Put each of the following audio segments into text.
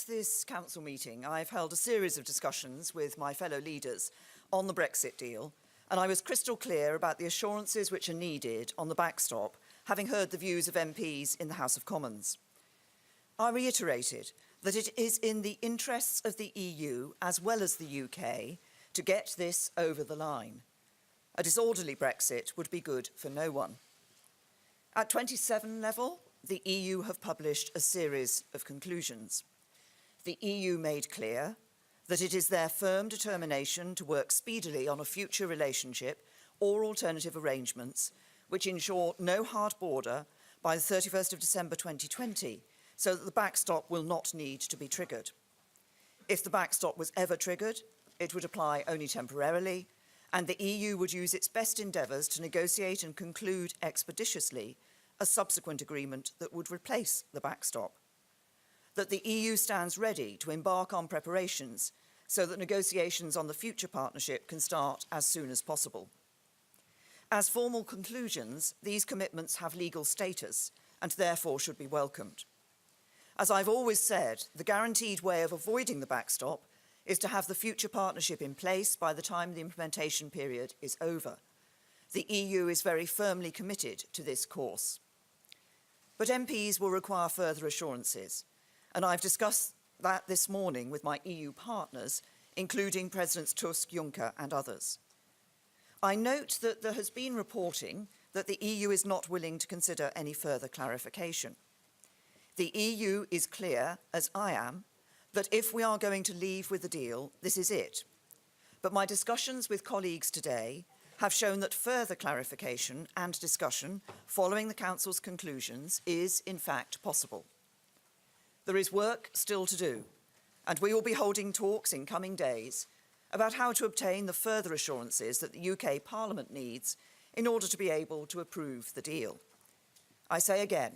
At this council meeting, I've held a series of discussions with my fellow leaders on the Brexit deal, and I was crystal clear about the assurances which are needed on the backstop, having heard the views of MPs in the House of Commons. I reiterated that it is in the interests of the EU, as well as the UK, to get this over the line. A disorderly Brexit would be good for no one. At 27 level, the EU have published a series of conclusions. The EU made clear that it is their firm determination to work speedily on a future relationship or alternative arrangements which ensure no hard border by the 31st of December 2020, so that the backstop will not need to be triggered. If the backstop was ever triggered, it would apply only temporarily, and the EU would use its best endeavours to negotiate and conclude expeditiously a subsequent agreement that would replace the backstop. That the EU stands ready to embark on preparations so that negotiations on the future partnership can start as soon as possible. As formal conclusions, these commitments have legal status and therefore should be welcomed. As I've always said, the guaranteed way of avoiding the backstop is to have the future partnership in place by the time the implementation period is over. The EU is very firmly committed to this course. But MPs will require further assurances, and I've discussed that this morning with my EU partners, including Presidents Tusk, Juncker and others. I note that there has been reporting that the EU is not willing to consider any further clarification. The EU is clear, as I am, that if we are going to leave with the deal, this is it. But my discussions with colleagues today have shown that further clarification and discussion following the Council's conclusions is, in fact, possible. There is work still to do, and we will be holding talks in coming days about how to obtain the further assurances that the UK Parliament needs in order to be able to approve the deal. I say again,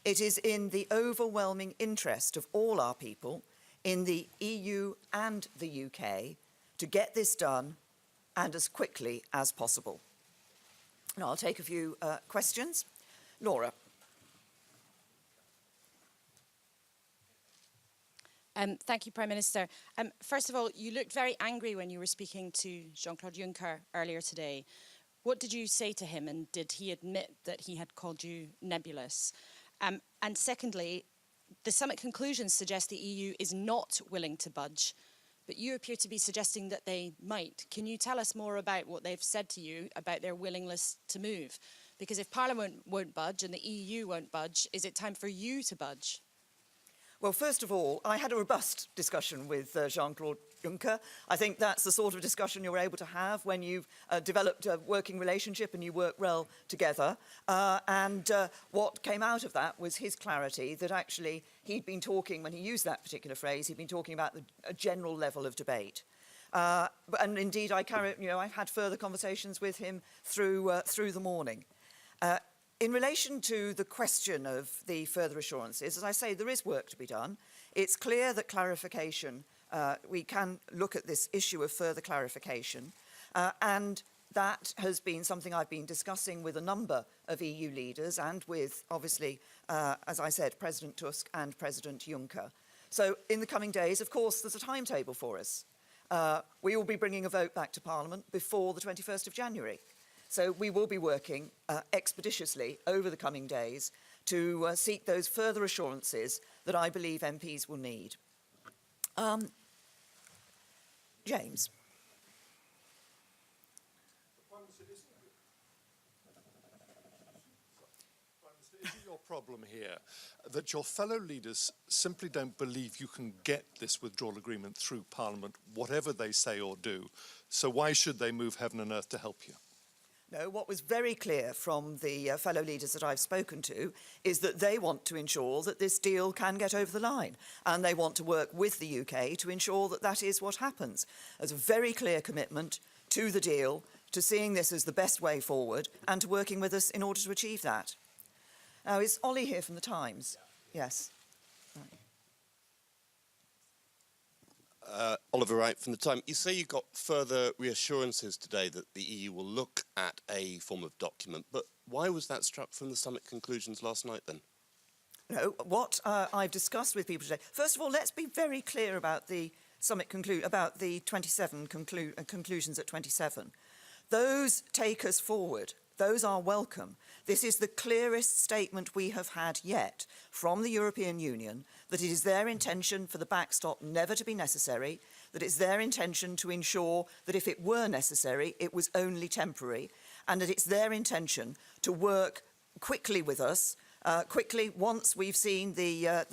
it is in the overwhelming interest of all our people in the EU and the UK to get this done and as quickly as possible. Now, I'll take a few questions. Laura. Thank you, Prime Minister. First of all, you looked very angry when you were speaking to Jean-Claude Juncker earlier today. What did you say to him, and did he admit that he had called you nebulous? And secondly, the summit conclusions suggest the EU is not willing to budge, but you appear to be suggesting that they might. Can you tell us more about what they've said to you about their willingness to move? Because if Parliament won't budge and the EU won't budge, is it time for you to budge? Well, first of all, I had a robust discussion with Jean-Claude Juncker. I think that's the sort of discussion you're able to have when you've developed a working relationship and you work well together. What came out of that was his clarity that actually he'd been talking, when he used that particular phrase, he'd been talking about a general level of debate. And indeed, I've had further conversations with him through the morning. In relation to the question of the further assurances, as I say, there is work to be done. It's clear that clarification, we can look at this issue of further clarification, and that has been something I've been discussing with a number of EU leaders and with, obviously, as I said, President Tusk and President Juncker. So in the coming days, of course, there's a timetable for us. We will be bringing a vote back to Parliament before the 21st of January. So we will be working expeditiously over the coming days to seek those further assurances that I believe MPs will need. James. Isn't your problem here that your fellow leaders simply don't believe you can get this withdrawal agreement through Parliament, whatever they say or do? So why should they move heaven and earth to help you? No, what was very clear from the fellow leaders that I've spoken to is that they want to ensure that this deal can get over the line, and they want to work with the UK to ensure that that is what happens. There's a very clear commitment to the deal, to seeing this as the best way forward, and to working with us in order to achieve that. Now, is Ollie here from the Times? Yes. Right. Oliver Wright from the Times. You say you got further reassurances today that the EU will look at a form of document, but why was that struck from the summit conclusions last night then? No, what I've discussed with people today, first of all, let's be very clear about the summit about the 27 conclusions at 27. Those take us forward. Those are welcome. This is the clearest statement we have had yet from the European Union that it is their intention for the backstop never to be necessary, that it's their intention to ensure that if it were necessary, it was only temporary, and that it's their intention to work quickly with us, quickly once we've seen the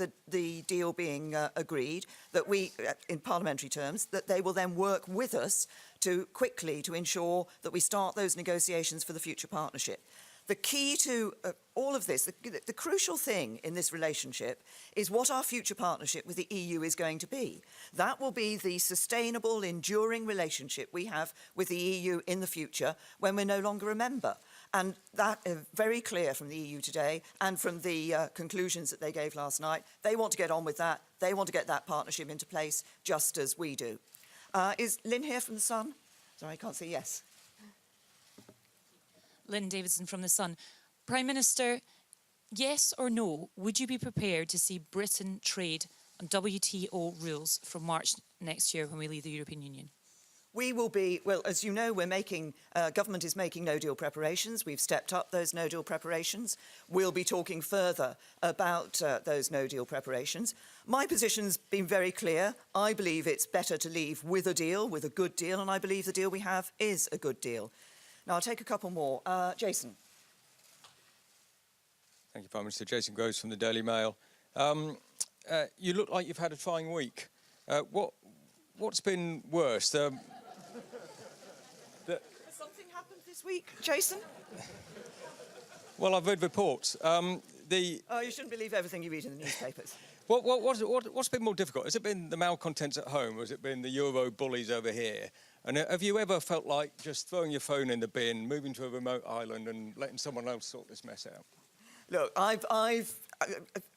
deal being agreed, that we, in parliamentary terms, that they will then work with us to quickly to ensure that we start those negotiations for the future partnership. The key to all of this, the crucial thing in this relationship is what our future partnership with the EU is going to be. That will be the sustainable, enduring relationship we have with the EU in the future when we're no longer a member. And that is very clear from the EU today and from the conclusions that they gave last night. They want to get on with that. They want to get that partnership into place just as we do. Is Lynn here from The Sun? Sorry, I can't see. Yes. Lynn Davidson from The Sun. Prime Minister, yes or no, would you be prepared to see Britain trade on WTO rules from March next year when we leave the European Union? We will be, well, as you know, government is making no-deal preparations. We've stepped up those no-deal preparations. We'll be talking further about those no-deal preparations. My position's been very clear. I believe it's better to leave with a deal, with a good deal, and I believe the deal we have is a good deal. Now, I'll take a couple more. Jason. Thank you, Prime Minister. Jason Groves from the Daily Mail. You look like you've had a trying week. What's been worse? Has something happened this week, Jason? Well, I've read reports. Oh, you shouldn't believe everything you read in the newspapers. What's been more difficult? Has it been the malcontents at home, or has it been the Euro bullies over here? And have you ever felt like just throwing your phone in the bin, moving to a remote island and letting someone else sort this mess out? Look,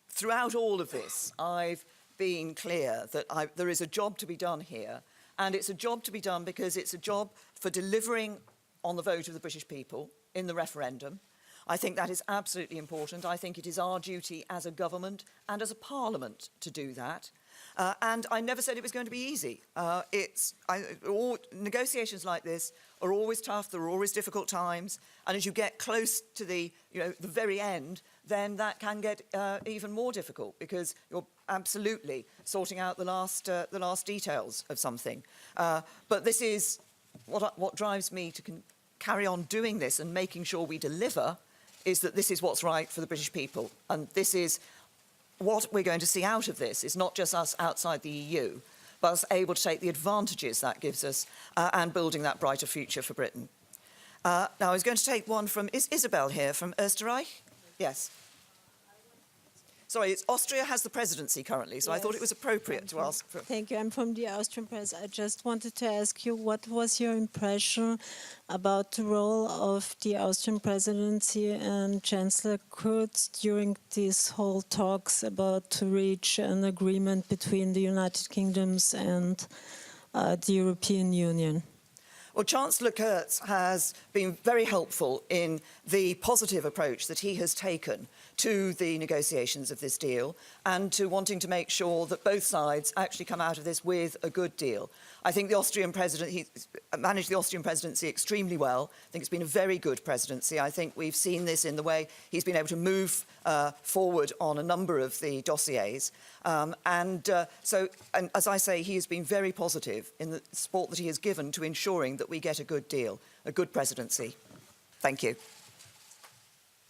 throughout all of this, I've been clear that there is a job to be done here, and it's a job to be done because it's a job for delivering on the vote of the British people in the referendum. I think that is absolutely important. I think it is our duty as a government and as a parliament to do that. And I never said it was going to be easy. Negotiations like this are always tough. There are always difficult times. And as you get close to the very end, then that can get even more difficult because you're absolutely sorting out the last details of something. But this is what drives me to carry on doing this and making sure we deliver, is that this is what's right for the British people. And this is what we're going to see out of this, is not just us outside the EU, but us able to take the advantages that gives us and building that brighter future for Britain. Now, I was going to take one from, is Isabel here from Österreich? Yes. Sorry, Austria has the presidency currently, so yes. I thought it was appropriate to ask for... Thank you. I'm from the Austrian press. I just wanted to ask you, what was your impression about the role of the Austrian presidency and Chancellor Kurz during these whole talks about to reach an agreement between the United Kingdoms and the European Union? Well, Chancellor Kurz has been very helpful in the positive approach that he has taken to the negotiations of this deal and to wanting to make sure that both sides actually come out of this with a good deal. I think the Austrian president, he managed the Austrian presidency extremely well. I think it's been a very good presidency. I think we've seen this in the way he's been able to move forward on a number of the dossiers. And as I say, he has been very positive in the support that he has given to ensuring that we get a good deal, a good presidency. Thank you.